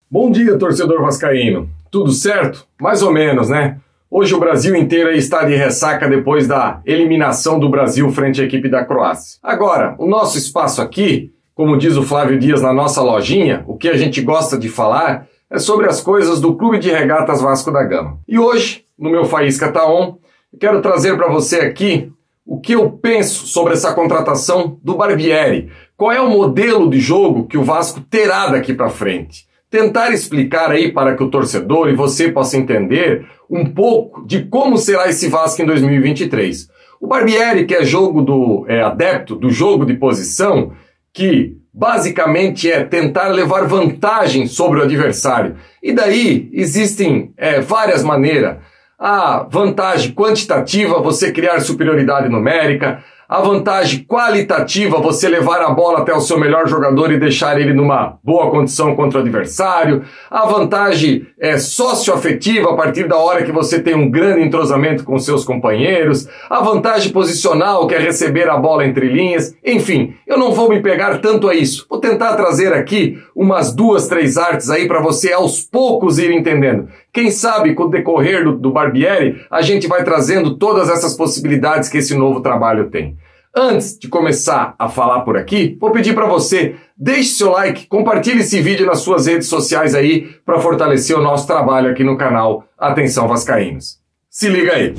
Bom dia, torcedor vascaíno. Tudo certo? Mais ou menos, né? Hoje o Brasil inteiro está de ressaca depois da eliminação do Brasil frente à equipe da Croácia. Agora, o nosso espaço aqui, como diz o Flávio Dias na nossa lojinha, o que a gente gosta de falar é sobre as coisas do Clube de Regatas Vasco da Gama. E hoje, no meu Faísca Tá On, eu quero trazer para você aqui o que eu penso sobre essa contratação do Barbieri. Qual é o modelo de jogo que o Vasco terá daqui para frente? Tentar explicar aí para que o torcedor e você possa entender um pouco de como será esse Vasco em 2023. O Barbieri, que é adepto do jogo de posição, que basicamente é tentar levar vantagem sobre o adversário. E daí existem várias maneiras. A vantagem quantitativa, você criar superioridade numérica. A vantagem qualitativa, você levar a bola até o seu melhor jogador e deixar ele numa boa condição contra o adversário. A vantagem socioafetiva, a partir da hora que você tem um grande entrosamento com seus companheiros. A vantagem posicional, que é receber a bola entre linhas. Enfim, eu não vou me pegar tanto a isso. Vou tentar trazer aqui umas 2, 3 artes aí para você aos poucos ir entendendo. Quem sabe com o decorrer do Barbieri, a gente vai trazendo todas essas possibilidades que esse novo trabalho tem. Antes de começar a falar por aqui, vou pedir para você, deixe seu like, compartilhe esse vídeo nas suas redes sociais aí para fortalecer o nosso trabalho aqui no canal Atenção Vascaínos. Se liga aí!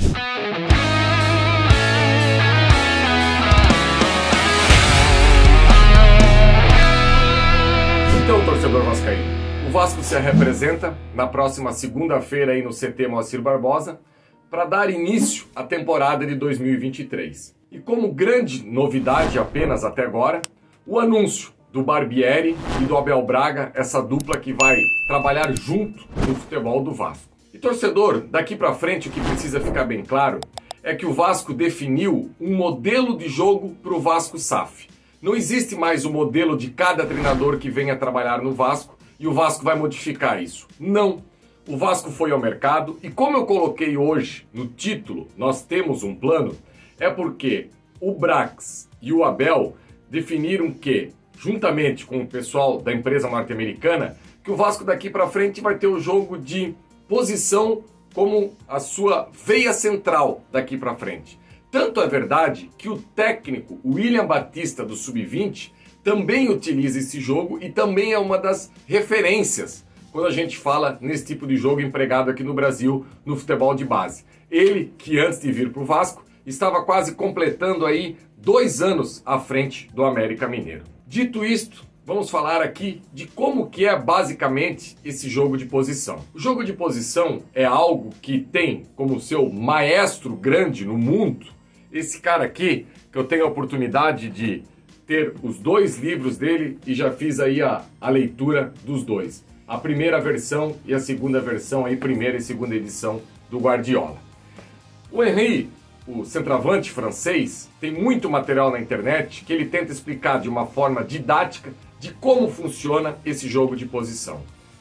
Então, torcedor vascaíno, o Vasco se representa na próxima segunda-feira aí no CT Moacir Barbosa para dar início à temporada de 2023. E como grande novidade apenas até agora, o anúncio do Barbieri e do Abel Braga, essa dupla que vai trabalhar junto no futebol do Vasco. E torcedor, daqui para frente o que precisa ficar bem claro é que o Vasco definiu um modelo de jogo para o Vasco SAF. Não existe mais o modelo de cada treinador que venha trabalhar no Vasco e o Vasco vai modificar isso. Não. O Vasco foi ao mercado e como eu coloquei hoje no título, nós temos um plano, é porque o Brax e o Abel definiram que, juntamente com o pessoal da empresa norte-americana, que o Vasco daqui para frente vai ter o jogo de posição como a sua veia central daqui para frente. Tanto é verdade que o técnico William Batista do Sub-20 também utiliza esse jogo e também é uma das referências quando a gente fala nesse tipo de jogo empregado aqui no Brasil no futebol de base. Ele, que antes de vir para o Vasco, estava quase completando aí 2 anos à frente do América Mineiro. Dito isto, vamos falar aqui de como que é basicamente esse jogo de posição. O jogo de posição é algo que tem como seu maestro grande no mundo esse cara aqui, que eu tenho a oportunidade de ter os 2 livros dele e já fiz aí a leitura dos 2. A primeira versão e a segunda versão, aí primeira e segunda edição do Guardiola. O Henry, o centroavante francês, tem muito material na internet que ele tenta explicar de uma forma didática de como funciona esse jogo de posição.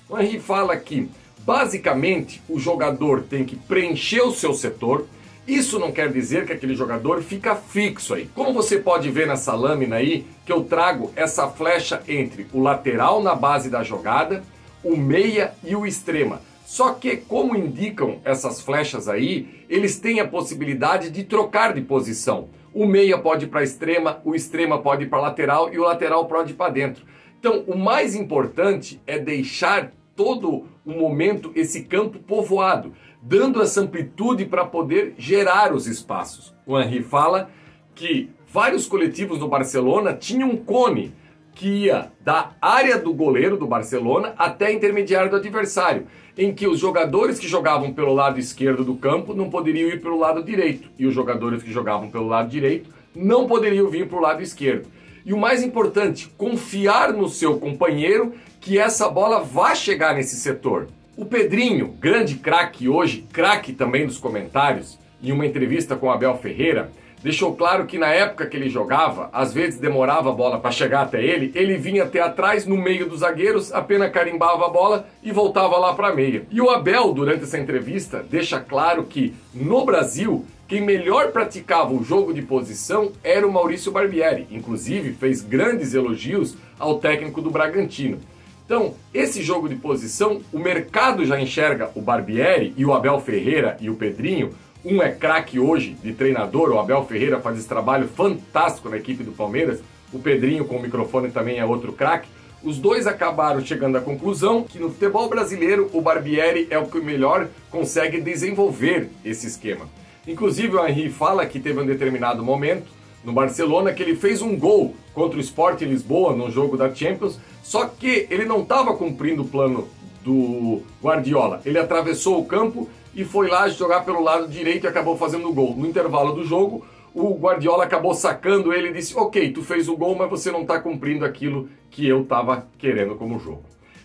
O Henry fala que, basicamente, o jogador tem que preencher o seu setor. Isso não quer dizer que aquele jogador fica fixo aí. Como você pode ver nessa lâmina aí, que eu trago essa flecha entre o lateral na base da jogada, o meia e o extrema. Só que, como indicam essas flechas aí, eles têm a possibilidade de trocar de posição. O meia pode ir para a extrema, o extrema pode ir para a lateral e o lateral pode ir para dentro. Então, o mais importante é deixar todo o momento esse campo povoado, dando essa amplitude para poder gerar os espaços. O Henry fala que vários coletivos no Barcelona tinham um cone que ia da área do goleiro do Barcelona até a intermediária do adversário, em que os jogadores que jogavam pelo lado esquerdo do campo não poderiam ir pelo lado direito, e os jogadores que jogavam pelo lado direito não poderiam vir para o lado esquerdo. E o mais importante, confiar no seu companheiro que essa bola vai chegar nesse setor. O Pedrinho, grande craque hoje, craque também dos comentários, em uma entrevista com Abel Ferreira, deixou claro que na época que ele jogava, às vezes demorava a bola para chegar até ele vinha até atrás, no meio dos zagueiros, apenas carimbava a bola e voltava lá para a meia. E o Abel, durante essa entrevista, deixa claro que, no Brasil, quem melhor praticava o jogo de posição era o Maurício Barbieri. Inclusive, fez grandes elogios ao técnico do Bragantino. Então, esse jogo de posição, o mercado já enxerga o Barbieri e o Abel Ferreira e o Pedrinho. Um é craque hoje de treinador, o Abel Ferreira faz esse trabalho fantástico na equipe do Palmeiras. O Pedrinho com o microfone também é outro craque. Os dois acabaram chegando à conclusão que no futebol brasileiro o Barbieri é o que melhor consegue desenvolver esse esquema. Inclusive o Henry fala que teve um determinado momento no Barcelona que ele fez um gol contra o Sport Lisboa no jogo da Champions, só que ele não estava cumprindo o plano do Guardiola. Ele atravessou o campo e foi lá jogar pelo lado direito e acabou fazendo o gol. No intervalo do jogo, o Guardiola acabou sacando ele e disse: ok, tu fez o gol, mas você não está cumprindo aquilo que eu estava querendo como jogo.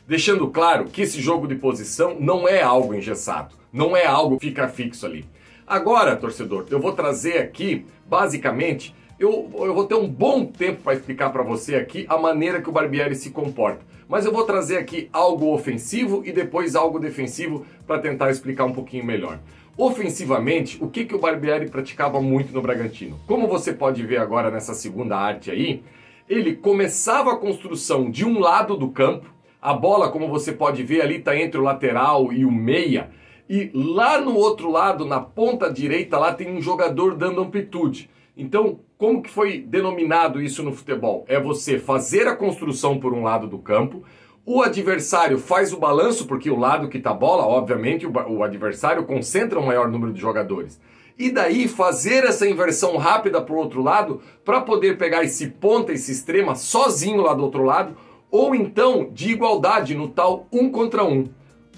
Deixando claro que esse jogo de posição não é algo engessado, não é algo que fica fixo ali. Agora, torcedor, eu vou trazer aqui, basicamente, eu vou ter um bom tempo para explicar para você aqui a maneira que o Barbieri se comporta. Mas eu vou trazer aqui algo ofensivo e depois algo defensivo para tentar explicar um pouquinho melhor. Ofensivamente, o que o Barbieri praticava muito no Bragantino? Como você pode ver agora nessa segunda arte aí, ele começava a construção de um lado do campo, a bola, como você pode ver ali, está entre o lateral e o meia, e lá no outro lado, na ponta direita, lá tem um jogador dando amplitude. Então, como que foi denominado isso no futebol? É você fazer a construção por um lado do campo, o adversário faz o balanço, porque o lado que está a bola, obviamente, o adversário concentra um maior número de jogadores. E daí fazer essa inversão rápida para o outro lado, para poder pegar esse ponta, esse extrema, sozinho lá do outro lado, ou então de igualdade no tal 1 contra 1.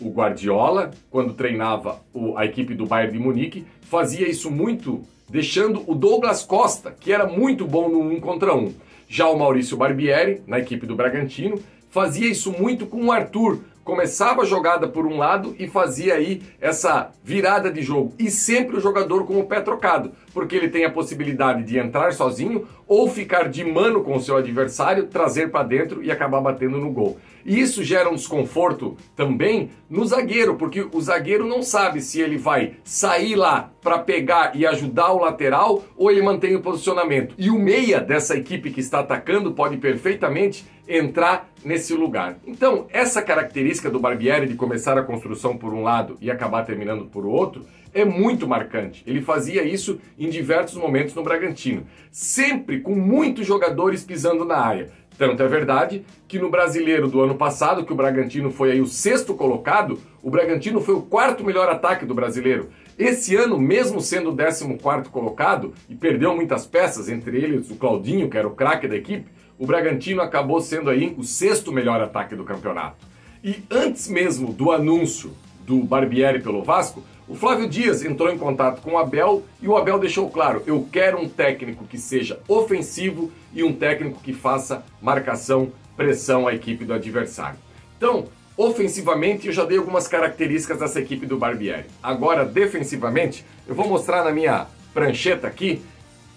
O Guardiola, quando treinava a equipe do Bayern de Munique, fazia isso muito, deixando o Douglas Costa, que era muito bom no 1 contra 1. Já o Maurício Barbieri, na equipe do Bragantino, fazia isso muito com o Arthur. Começava a jogada por um lado e fazia aí essa virada de jogo. E sempre o jogador com o pé trocado, porque ele tem a possibilidade de entrar sozinho ou ficar de mano com o seu adversário, trazer para dentro e acabar batendo no gol. E isso gera um desconforto também no zagueiro, porque o zagueiro não sabe se ele vai sair lá para pegar e ajudar o lateral ou ele mantém o posicionamento. E o meia dessa equipe que está atacando pode perfeitamente entrar nesse lugar. Então, essa característica do Barbieri de começar a construção por um lado e acabar terminando por outro é muito marcante. Ele fazia isso em diversos momentos no Bragantino, sempre com muitos jogadores pisando na área. Tanto é verdade que no Brasileiro do ano passado, que o Bragantino foi aí o 6º colocado, o Bragantino foi o 4º melhor ataque do Brasileiro. Esse ano, mesmo sendo o 14º colocado, e perdeu muitas peças, entre eles o Claudinho, que era o craque da equipe, o Bragantino acabou sendo aí o 6º melhor ataque do campeonato. E antes mesmo do anúncio do Barbieri pelo Vasco, o Flávio Dias entrou em contato com o Abel e o Abel deixou claro: eu quero um técnico que seja ofensivo e um técnico que faça marcação, pressão à equipe do adversário. Então, ofensivamente, eu já dei algumas características dessa equipe do Barbieri. Agora, defensivamente, eu vou mostrar na minha prancheta aqui,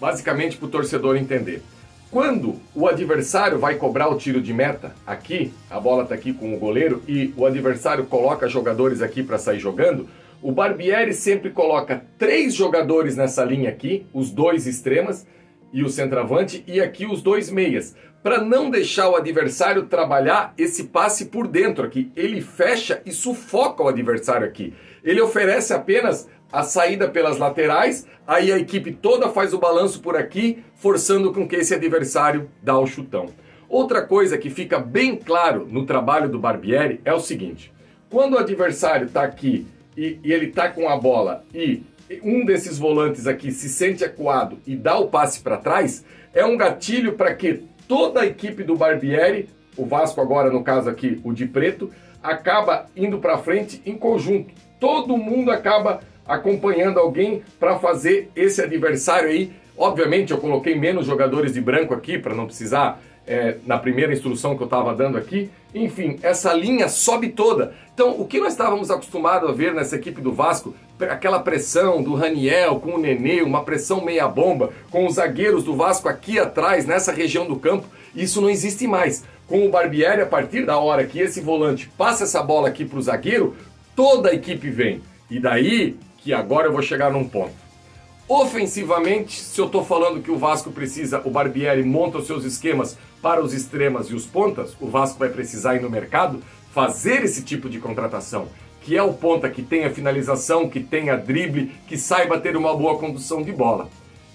basicamente para o torcedor entender. Quando o adversário vai cobrar o tiro de meta, aqui, a bola está aqui com o goleiro e o adversário coloca jogadores aqui para sair jogando, o Barbieri sempre coloca 3 jogadores nessa linha aqui, os 2 extremas e o centroavante, e aqui os 2 meias, para não deixar o adversário trabalhar esse passe por dentro aqui. Ele fecha e sufoca o adversário aqui. Ele oferece apenas a saída pelas laterais, aí a equipe toda faz o balanço por aqui, forçando com que esse adversário dá o chutão. Outra coisa que fica bem claro no trabalho do Barbieri é o seguinte: quando o adversário está aqui e ele está com a bola e um desses volantes aqui se sente acuado e dá o passe para trás, é um gatilho para que toda a equipe do Barbieri, o Vasco agora no caso aqui, o de preto, acaba indo para frente em conjunto. Todo mundo acaba acompanhando alguém para fazer esse adversário aí. Obviamente eu coloquei menos jogadores de branco aqui para não precisar na primeira instrução que eu estava dando aqui. Enfim, essa linha sobe toda. Então, o que nós estávamos acostumados a ver nessa equipe do Vasco, aquela pressão do Raniel com o Nenê, uma pressão meia bomba, com os zagueiros do Vasco aqui atrás, nessa região do campo, isso não existe mais. Com o Barbieri, a partir da hora que esse volante passa essa bola aqui para o zagueiro, toda a equipe vem. E daí que agora eu vou chegar num ponto. Ofensivamente, se eu estou falando que o Vasco precisa, o Barbieri monta os seus esquemas para os extremas e os pontas, o Vasco vai precisar ir no mercado fazer esse tipo de contratação, que é o ponta que tenha finalização, que tenha drible, que saiba ter uma boa condução de bola.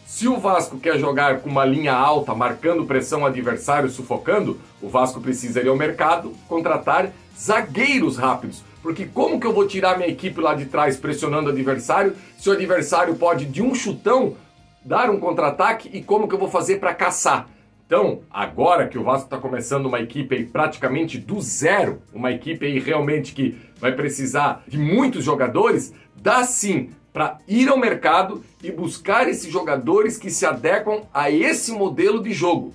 Se o Vasco quer jogar com uma linha alta, marcando pressão ao adversário, sufocando, o Vasco precisa ir ao mercado, contratar zagueiros rápidos. Porque como que eu vou tirar minha equipe lá de trás pressionando o adversário, se o adversário pode de um chutão dar um contra-ataque, e como que eu vou fazer para caçar? Então, agora que o Vasco está começando uma equipe aí praticamente do zero, uma equipe aí realmente que vai precisar de muitos jogadores, dá sim para ir ao mercado e buscar esses jogadores que se adequam a esse modelo de jogo.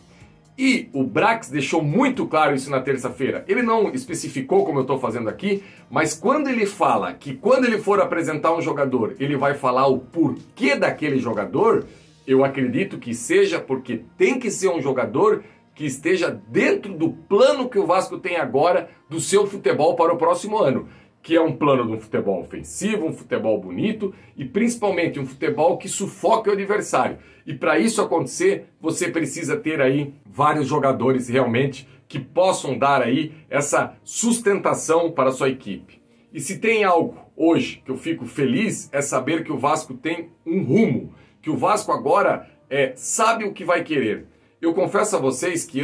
E o Brax deixou muito claro isso na terça-feira. Ele não especificou como eu estou fazendo aqui, mas quando ele fala que quando ele for apresentar um jogador, ele vai falar o porquê daquele jogador, eu acredito que seja porque tem que ser um jogador que esteja dentro do plano que o Vasco tem agora do seu futebol para o próximo ano, que é um plano de um futebol ofensivo, um futebol bonito e principalmente um futebol que sufoque o adversário. E para isso acontecer, você precisa ter aí vários jogadores realmente que possam dar aí essa sustentação para a sua equipe. E se tem algo hoje que eu fico feliz é saber que o Vasco tem um rumo, que o Vasco agora sabe o que vai querer. Eu confesso a vocês que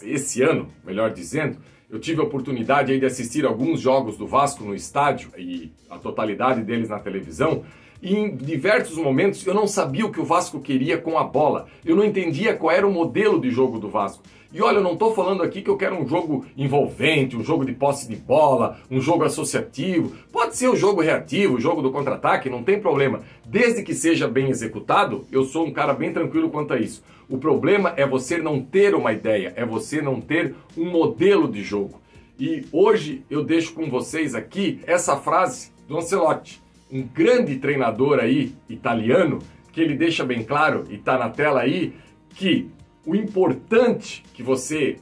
esse ano, melhor dizendo, eu tive a oportunidade aí de assistir alguns jogos do Vasco no estádio e a totalidade deles na televisão. E em diversos momentos eu não sabia o que o Vasco queria com a bola. Eu não entendia qual era o modelo de jogo do Vasco. E olha, eu não estou falando aqui que eu quero um jogo envolvente, um jogo de posse de bola, um jogo associativo. Pode ser o jogo reativo, o jogo do contra-ataque, não tem problema. Desde que seja bem executado, eu sou um cara bem tranquilo quanto a isso. O problema é você não ter uma ideia, é você não ter um modelo de jogo. E hoje eu deixo com vocês aqui essa frase do Ancelotti, um grande treinador aí italiano, que ele deixa bem claro, e está na tela aí, que o importante que você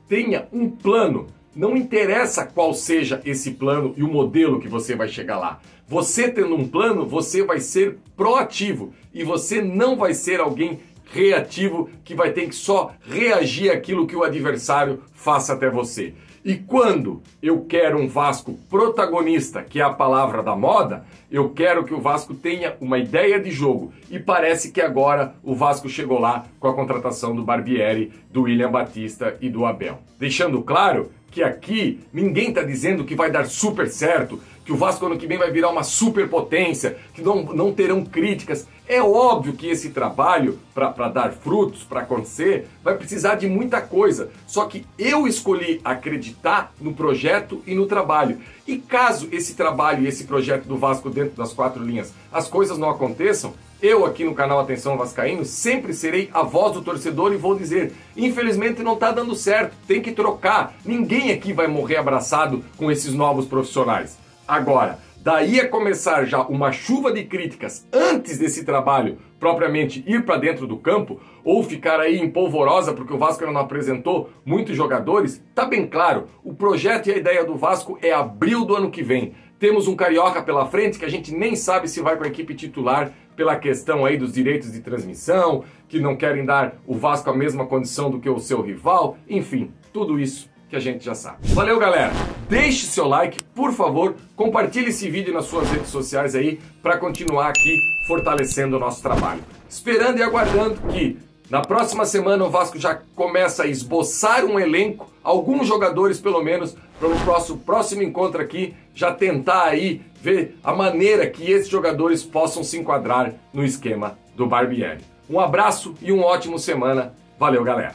tenha um plano, não interessa qual seja esse plano e o modelo que você vai chegar lá. Você tendo um plano, você vai ser proativo e você não vai ser alguém reativo que vai ter que só reagir àquilo que o adversário faça até você. E quando eu quero um Vasco protagonista, que é a palavra da moda, eu quero que o Vasco tenha uma ideia de jogo. E parece que agora o Vasco chegou lá com a contratação do Barbieri, do William Batista e do Abel. Deixando claro que aqui ninguém está dizendo que vai dar super certo, que o Vasco ano que vem vai virar uma superpotência, que não terão críticas. É óbvio que esse trabalho, para dar frutos, para acontecer, vai precisar de muita coisa. Só que eu escolhi acreditar no projeto e no trabalho. E caso esse trabalho e esse projeto do Vasco dentro das 4 linhas, as coisas não aconteçam, eu aqui no canal Atenção Vascaíno sempre serei a voz do torcedor e vou dizer, infelizmente não está dando certo, tem que trocar. Ninguém aqui vai morrer abraçado com esses novos profissionais. Agora, daí a começar já uma chuva de críticas antes desse trabalho propriamente ir para dentro do campo, ou ficar aí em polvorosa porque o Vasco não apresentou muitos jogadores, tá bem claro, o projeto e a ideia do Vasco é abril do ano que vem. Temos um Carioca pela frente que a gente nem sabe se vai com a equipe titular pela questão aí dos direitos de transmissão, que não querem dar o Vasco a mesma condição do que o seu rival, enfim, tudo isso que a gente já sabe. Valeu, galera! Deixe seu like, por favor, compartilhe esse vídeo nas suas redes sociais aí para continuar aqui fortalecendo o nosso trabalho. Esperando e aguardando que na próxima semana o Vasco já começa a esboçar um elenco, alguns jogadores pelo menos, para no próximo encontro aqui já tentar aí ver a maneira que esses jogadores possam se enquadrar no esquema do Barbieri. Um abraço e uma ótima semana. Valeu, galera!